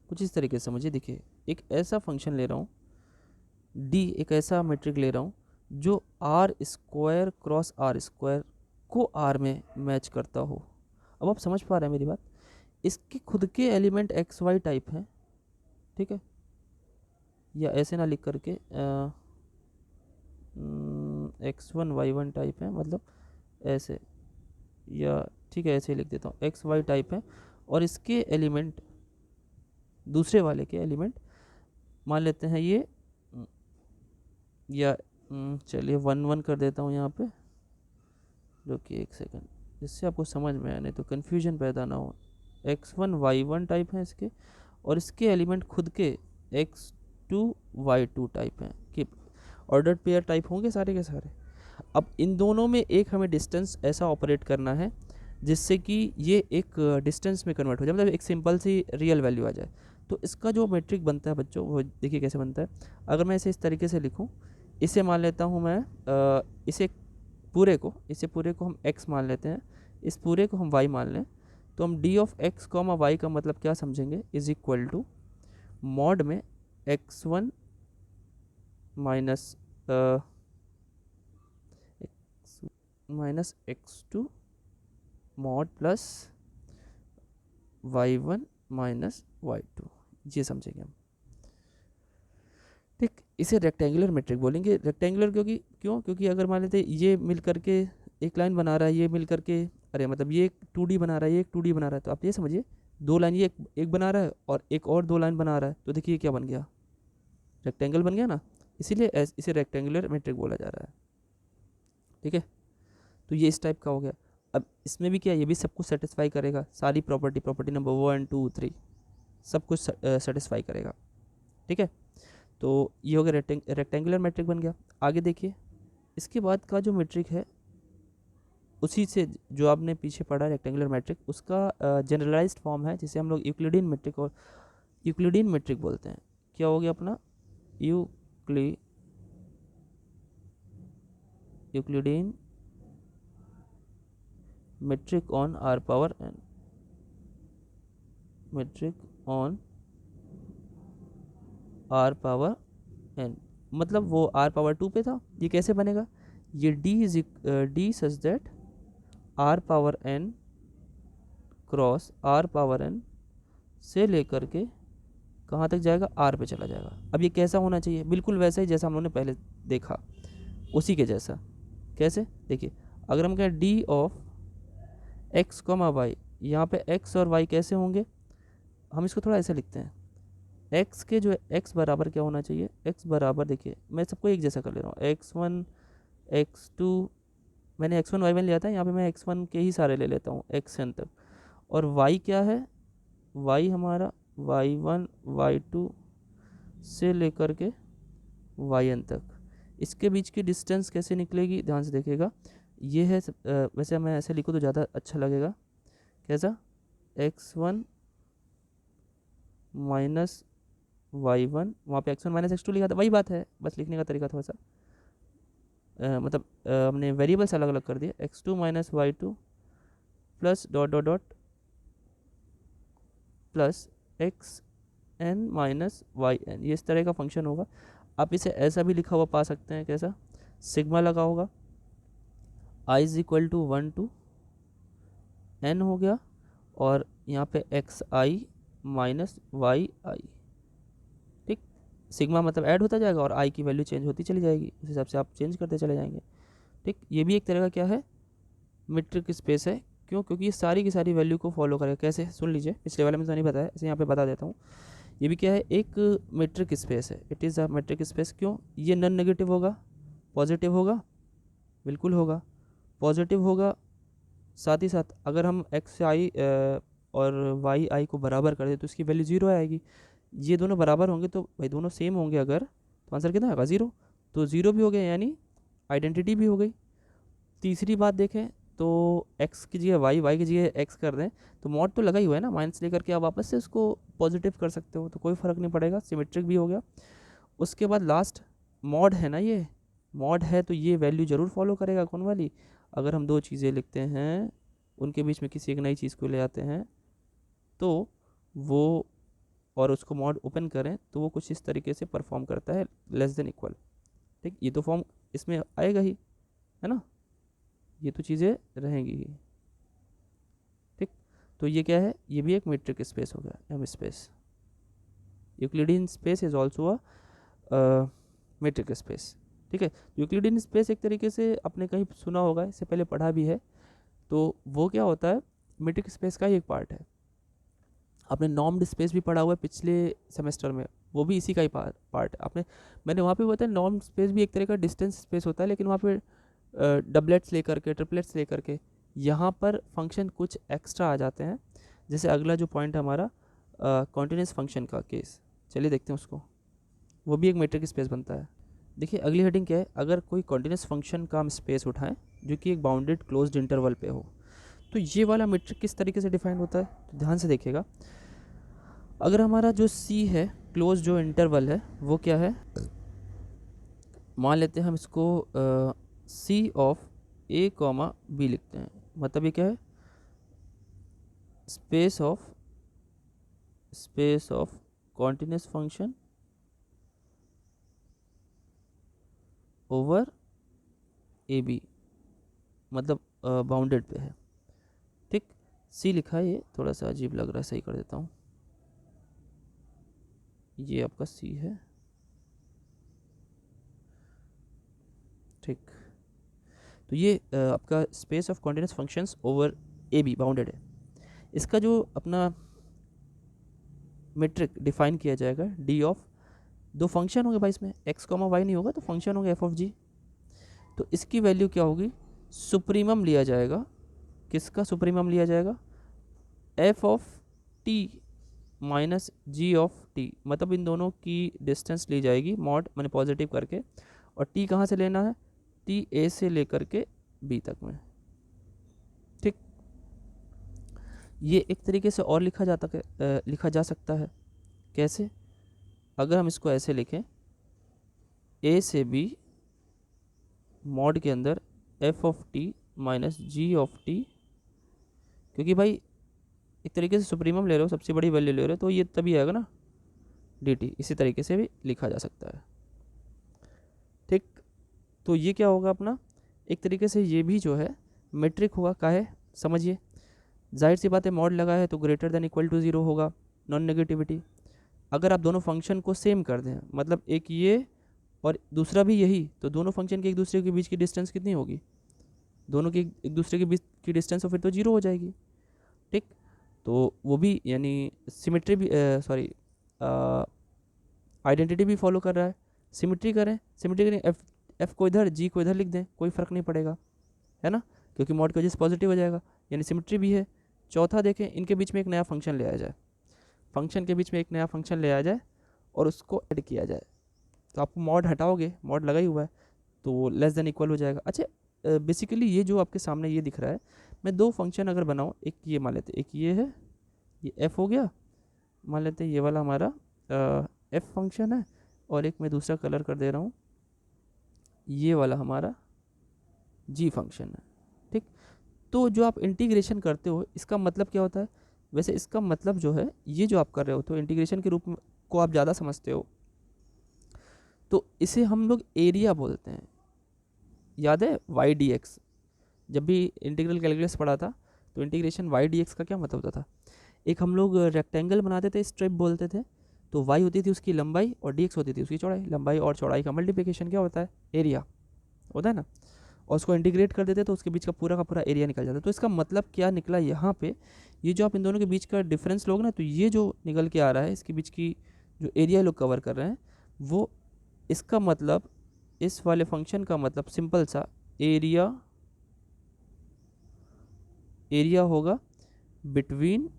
कुछ इस तरीके से मुझे देखिए, एक ऐसा फंक्शन ले रहा हूँ डी, एक ऐसा मैट्रिक ले रहा हूँ जो R square cross R square को आर में मैच करता हो। अब आप समझ पा रहे हैं मेरी बात, इसके खुद के एलिमेंट एक्स वाई टाइप हैं। ठीक है, या ऐसे ना लिख करके X one Y one type है, मतलब ऐसे, या ठीक है ऐसे ही लिख देता हूँ, एक्स वाई टाइप है, और इसके एलिमेंट दूसरे वाले के एलिमेंट मान लेते हैं ये, या चलिए वन वन कर देता हूँ यहाँ पे, जो कि एक सेकंड, जिससे आपको समझ में आए, नहीं तो कन्फ्यूजन पैदा ना हो। X one Y one type हैं इसके, और इसके एलिमेंट खुद के X two Y two type हैं, कि ऑर्डर्ड पेयर टाइप होंगे सारे के सारे। अब इन दोनों में एक हमें डिस्टेंस ऐसा ऑपरेट करना है जिससे कि ये एक डिस्टेंस में कन्वर्ट हो जाए, मतलब एक सिंपल सी रियल वैल्यू आ जाए। तो इसका जो मैट्रिक बनता है बच्चों, वो देखिए कैसे बनता है। अगर मैं इसे इस तरीके से लिखूं, इसे मान लेता हूं मैं इसे पूरे को हम x मान लेते हैं, इस पूरे को हम y मान लें, तो हम d of x comma Y का मतलब क्या समझेंगे, इज इक्वल टू मॉड में x1 minus x2 mod plus y1 minus y2, ये समझेंगे हम। ठीक, इसे रेक्टेंगुलर मैट्रिक बोलेंगे। रेक्टेंगुलर क्योंकि अगर मान लेते ये मिल करके एक लाइन बना रहा है, ये मिल करके, अरे मतलब ये एक 2D बना रहा है, ये एक 2D बना रहा है, तो आप ये समझिए दो लाइन ये एक बना रहा है और एक और दो लाइन बना रहा है, तो देखिए क्या बन गया, रेक्टेंगल बन गया ना, इसीलिए इसे रेक्टेंगुलर मैट्रिक बोला जा रहा है। ठीक है, तो ये इस टाइप का हो गया। अब इसमें भी क्या, ये भी सब कुछ सेटिस्फाई करेगा, सारी प्रॉपर्टी नंबर 1 2 3 सब कुछ सेटिस्फाई करेगा। ठीक है, तो ये हो गया रेक्टेंगुलर मैट्रिक बन गया। आगे देखिए, इसके बाद का जो मैट्रिक है उसी से जो आपने पीछे पढ़ा रेक्टेंगुलर मैट्रिक, उसका जनरलाइज्ड फॉर्म है जिसे हम लोग यूक्लिडियन मैट्रिक बोलते हैं। क्या हो गया अपना Euclidean metric on R power N, metric on R power N, मतलब वो आर पावर 2 पे था। ये कैसे बनेगा, ये D such that R power N cross R power N से लेकर के कहाँ तक जाएगा, आर पे चला जाएगा। अब ये कैसा होना चाहिए, बिल्कुल वैसा ही जैसा हम लोगों ने पहले देखा, उसी के जैसा। कैसे, देखिए अगर हम कहें D of X comma Y, यहाँ पे एक्स और वाई कैसे होंगे, हम इसको थोड़ा ऐसे लिखते हैं। एक्स के जो एक्स बराबर क्या होना चाहिए, एक्स बराबर, देखिए मैं सबको एक जैसा कर ले रहा हूँ, x1 x2, मैंने x1 y1 लिया था, यहाँ पे मैं x1 के ही सारे ले लेता हूँ xn तक। और y क्या है, y हमारा y1 y2 से लेकर के yn तक। इसके बीच की डिस्टेंस कैसे निकलेगी, ध्यान से देखिएगा। ये है वैसे मैं ऐसे लिखूँ तो ज़्यादा अच्छा लगेगा, कैसा, x1 माइनस y1, वहाँ पे x1 माइनस x2 लिखा था, वही बात है, बस लिखने का तरीका थोड़ा सा मतलब हमने वेरिएबल्स अलग अलग कर दिए, x2 minus y2 plus dot dot dot plus xn minus yn, ये इस तरह का फंक्शन होगा। आप इसे ऐसा भी लिखा हुआ पा सकते हैं, कैसा, सिग्मा लगा होगा, i is equal to 1 to n हो गया, और यहाँ पे xi माइनस yi, ठीक, सिग्मा मतलब ऐड होता जाएगा और i की वैल्यू चेंज होती चली जाएगी, उस हिसाब से आप चेंज करते चले जाएंगे, ठीक। ये भी एक तरह का क्या है, मीट्रिक स्पेस है। क्यों, क्योंकि ये सारी की सारी वैल्यू को फॉलो करेगा। कैसे, सुन लीजिए, पिछले वाले में तो नहीं बताया, इसे यहाँ पे बता देता हूँ। ये भी क्या है, एक मीट्रिक स्पेस है, it is a metric space. क्यों, ये नॉन नेगेटिव होगा, पॉजिटिव होगा, बिल्कुल होगा, पॉजिटिव होगा। साथ ही साथ अगर हम एक्स आई और वाई आई को बराबर कर दे तो इसकी वैल्यू ज़ीरो आएगी। ये दोनों बराबर होंगे तो भाई दोनों सेम होंगे अगर, तो आंसर कितना आएगा, ज़ीरो। तो ज़ीरो भी हो गया, यानी आइडेंटिटी भी हो गई। तीसरी बात देखें तो x की जगह y की जगह x कर दें तो मॉड तो लगा ही हुआ है ना, माइनस लेकर के आप वापस से उसको पॉजिटिव कर सकते हो, तो कोई फ़र्क नहीं पड़ेगा, सिमेट्रिक भी हो गया। उसके बाद लास्ट मॉड है ना, ये मॉड है तो ये वैल्यू ज़रूर फॉलो करेगा, कौन वाली, अगर हम दो चीज़ें लिखते हैं उनके बीच में किसी एक नई चीज़ को ले आते हैं तो वो, और उसको मॉड ओपन करें तो वो कुछ इस तरीके से परफॉर्म करता है, लेस देन इक्वल, ठीक। ये तो फॉर्म इसमें आएगा ही, है ना, ये तो चीज़ें रहेंगी ही, ठीक। तो ये क्या है, ये भी एक मीट्रिक स्पेस हो गया, M space. Euclidean space is also a metric space, ठीक है। यूक्लिडियन स्पेस एक तरीके से आपने कहीं सुना होगा, इससे पहले पढ़ा भी है, तो वो क्या होता है, मीट्रिक स्पेस का ही एक पार्ट है। आपने नॉर्म्ड स्पेस भी पढ़ा हुआ है पिछले सेमेस्टर में, वो भी इसी का ही पार्ट है। आपने, मैंने वहाँ पे बताया नॉर्म्ड स्पेस भी एक तरह का डिस्टेंस स्पेस होता है, लेकिन वहाँ पे डबलेट्स लेकर के, ट्रिपलेट्स लेकर के, यहाँ पर फंक्शन कुछ एक्स्ट्रा आ जाते हैं। जैसे अगला जो पॉइंट है हमारा कॉन्टिन्यूस फंक्शन का केस, चलिए देखते हैं उसको, वो भी एक मीट्रिक स्पेस बनता है। देखिए अगली हेडिंग क्या है, अगर कोई कॉन्टिन्यूस फंक्शन का हम स्पेस उठाएं जो कि एक बाउंडेड क्लोज्ड इंटरवल पे हो, तो ये वाला मीट्रिक किस तरीके से डिफाइन होता है, तो ध्यान से देखिएगा। अगर हमारा जो सी है, क्लोज जो इंटरवल है, वो क्या है, मान लेते हैं हम इसको C of A comma B लिखते हैं, मतलब ये क्या है, space of continuous function over A B, मतलब बाउंडेड पे है, ठीक। सी लिखा है, ये थोड़ा सा अजीब लग रहा है, सही कर देता हूँ, ये आपका सी है, ठीक। तो ये आपका space of continuous functions over A be bounded है। इसका जो अपना मेट्रिक डिफाइन किया जाएगा, डी ऑफ, दो फंक्शन होंगे भाई इसमें, एक्स कॉमा वाई नहीं होगा तो फंक्शन होगा एफ ऑफ जी, तो इसकी वैल्यू क्या होगी, सुप्रीमम लिया जाएगा, किसका सुप्रीमम लिया जाएगा, F of T minus G of T, मतलब इन दोनों की डिस्टेंस ली जाएगी मॉड मैंने पॉजिटिव करके, और टी कहाँ से लेना है, टी ए से लेकर के बी तक में, ठीक। ये एक तरीके से और लिखा जा सकता है, कैसे, अगर हम इसको ऐसे लिखें, ए से बी मॉड के अंदर F of T minus G of T, क्योंकि भाई एक तरीके से सुप्रीमम ले रहे हो, सबसे बड़ी वैल्यू ले रहे हो, तो ये तभी आएगा ना डी टी, इसी तरीके से भी लिखा जा सकता है, ठीक। तो ये क्या होगा अपना, एक तरीके से ये भी जो है मेट्रिक होगा, काहे समझिए, जाहिर सी बात है मॉड लगा है तो ग्रेटर देन इक्वल टू 0 होगा, नॉन नेगेटिविटी। अगर आप दोनों फंक्शन को सेम कर दें, मतलब एक ये और दूसरा भी यही, तो दोनों फंक्शन के एक दूसरे के बीच की डिस्टेंस कितनी होगी, दोनों की एक दूसरे के बीच की डिस्टेंस तो फिर तो 0 हो जाएगी। ठीक, तो वो भी यानी सिमेट्री भी सॉरी आइडेंटिटी भी फॉलो कर रहा है। सिमेट्री करें, एफ को इधर जी को इधर लिख दें, कोई फ़र्क नहीं पड़ेगा, है ना, क्योंकि मॉड की वजह से पॉजिटिव हो जाएगा, यानी सिमेट्री भी है। चौथा देखें, इनके बीच में एक नया फंक्शन ले आया जाए, फंक्शन के बीच में एक नया फंक्शन ले आया जाए और उसको ऐड किया जाए, तो आपको मॉड हटाओगे, मॉड लगा ही हुआ है तो लेस देन इक्वल हो जाएगा। अच्छा, बेसिकली ये जो आपके सामने ये दिख रहा है, मैं दो फंक्शन अगर बनाऊँ, एक ये मान लेते, एक ये है, ये एफ हो गया, मान लेते हैं ये वाला हमारा एफ फंक्शन है, और एक मैं दूसरा कलर कर दे रहा हूँ, ये वाला हमारा जी फंक्शन है। ठीक, तो जो आप इंटीग्रेशन करते हो इसका मतलब क्या होता है, वैसे इसका मतलब जो है ये जो आप कर रहे हो तो इंटीग्रेशन के रूप में को आप ज़्यादा समझते हो, तो इसे हम लोग एरिया बोलते हैं। याद है वाई डी एक्स, जब भी इंटीग्रल कैलकुलस पढ़ा था तो इंटीग्रेशन वाई डी एक्स का क्या मतलब होता था, एक हम लोग रेक्टेंगल बनाते थे, स्ट्रिप बोलते थे, तो वाई होती थी उसकी लंबाई और डी एक्स होती थी उसकी चौड़ाई, लंबाई और चौड़ाई का मल्टीप्लिकेशन क्या होता है, एरिया होता है ना, और उसको इंटीग्रेट कर देते तो उसके बीच का पूरा एरिया निकल जाता। तो इसका मतलब क्या निकला यहाँ पे, ये जो आप इन दोनों के बीच का डिफरेंस लोग ना, तो ये जो निकल के आ रहा है इसके बीच की जो एरिया लोग कवर कर रहे हैं, वो इसका मतलब, इस वाले फंक्शन का मतलब सिंपल सा एरिया होगा बिटवीन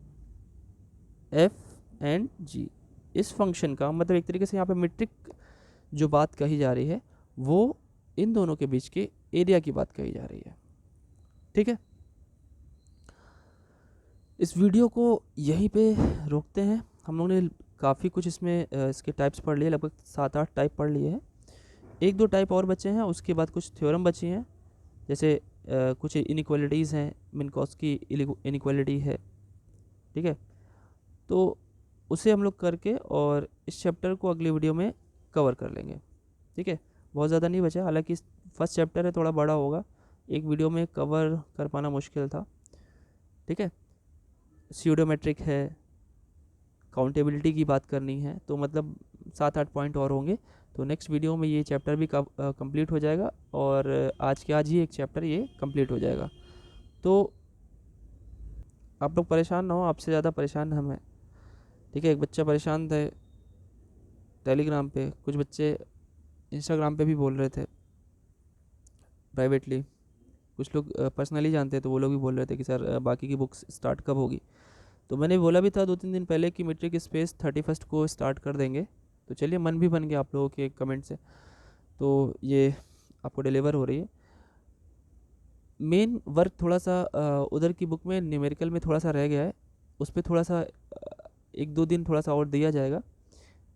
एफ एंड जी। इस फंक्शन का मतलब एक तरीके से यहाँ पे मीट्रिक जो बात कही जा रही है वो इन दोनों के बीच के एरिया की बात कही जा रही है। ठीक है, इस वीडियो को यहीं पे रोकते हैं। हम लोगों ने काफ़ी कुछ इसमें इसके टाइप्स पढ़ लिए, लगभग 7-8 टाइप पढ़ लिए हैं, एक दो टाइप और बचे हैं, उसके बाद कुछ थ्योरम बची हैं, जैसे कुछ इनइक्वालिटीज़ हैं, मिन्कोस्की इनइक्वालिटी है। ठीक है, तो उसे हम लोग करके और इस चैप्टर को अगले वीडियो में कवर कर लेंगे। ठीक है, बहुत ज़्यादा नहीं बचा, हालांकि फर्स्ट चैप्टर है, थोड़ा बड़ा होगा, एक वीडियो में कवर कर पाना मुश्किल था। ठीक है, स्यूडोमेट्रिक है, काउंटेबिलिटी की बात करनी है, तो मतलब 7-8 पॉइंट और होंगे, तो नेक्स्ट वीडियो में ये चैप्टर भी कंप्लीट हो जाएगा, और आज के आज ही एक चैप्टर ये कंप्लीट हो जाएगा। तो आप लोग परेशान ना हो, आपसे ज़्यादा परेशान हम हैं। ठीक है, एक बच्चा परेशान थे टेलीग्राम पे, कुछ बच्चे इंस्टाग्राम पे भी बोल रहे थे प्राइवेटली, कुछ लोग पर्सनली जानते हैं तो वो लोग भी बोल रहे थे कि सर बाकी की बुक्स स्टार्ट कब होगी। तो मैंने बोला भी था 2-3 दिन पहले कि मेट्रिक स्पेस 31 को स्टार्ट कर देंगे, तो चलिए मन भी बन गया आप लोगों के कमेंट से, तो ये आपको डिलीवर हो रही है। मेन वर्क थोड़ा सा उधर की बुक में न्यूमेरिकल में थोड़ा सा रह गया है, उस पर थोड़ा सा 1-2 दिन थोड़ा सा और दिया जाएगा,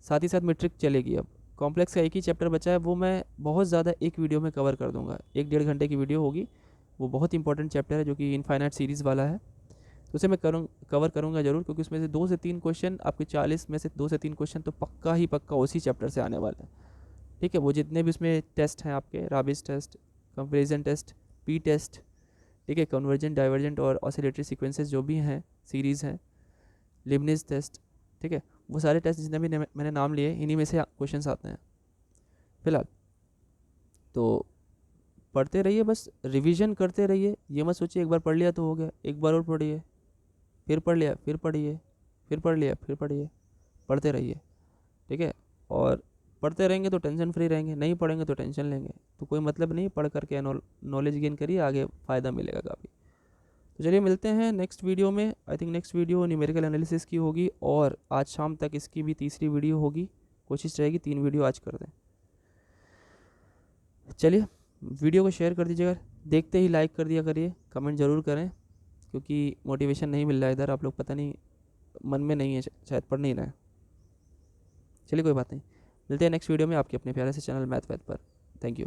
साथ ही साथ मेट्रिक चलेगी। अब कॉम्प्लेक्स का एक ही चैप्टर बचा है, वो मैं बहुत ज़्यादा एक वीडियो में कवर कर दूंगा, 1-1.5 घंटे की वीडियो होगी, वो बहुत इंपॉर्टेंट चैप्टर है जो कि इनफाइनाइट सीरीज़ वाला है, तो उसे मैं कवर करूँगा ज़रूर, क्योंकि उसमें से 2 से 3 क्वेश्चन आपके 40 में से 2 से 3 क्वेश्चन तो पक्का ही पक्का उसी चैप्टर से आने वाले हैं। ठीक है, वो जितने भी उसमें टेस्ट हैं आपके, Raabe's test, comparison test, P test, ठीक है, कन्वर्जेंट डाइवर्जेंट और ऑसिलेटरी सीक्वेंसेस जो भी हैं सीरीज़ हैं, लिबनिज टेस्ट, ठीक है, वो सारे टेस्ट जितने भी मैंने नाम लिए इन्हीं में से क्वेश्चंस आते हैं फिलहाल। तो पढ़ते रहिए, बस रिवीजन करते रहिए, ये मत सोचिए एक बार पढ़ लिया तो हो गया, एक बार और पढ़िए, फिर पढ़ लिया, फिर पढ़िए, फिर पढ़ लिया, फिर पढ़िए, पढ़ते रहिए। ठीक है, और पढ़ते रहेंगे तो टेंशन फ्री रहेंगे, नहीं पढ़ेंगे तो टेंशन लेंगे, तो कोई मतलब नहीं, पढ़ करके नॉलेज गेन करिए, आगे फ़ायदा मिलेगा काफ़ी। तो चलिए मिलते हैं नेक्स्ट वीडियो में। I think next video numerical analysis की होगी, और आज शाम तक इसकी भी तीसरी वीडियो होगी, कोशिश रहेगी 3 वीडियो आज कर दें। चलिए वीडियो को शेयर कर दीजिएगा, देखते ही लाइक कर दिया करिए, कमेंट ज़रूर करें, क्योंकि मोटिवेशन नहीं मिल रहा है इधर, आप लोग पता नहीं मन में नहीं है, शायद पढ़ नहीं रहे। चलिए कोई बात नहीं, मिलते हैं नेक्स्ट वीडियो में आपके अपने प्यारे से चैनल मैथ वैथ पर। Thank you.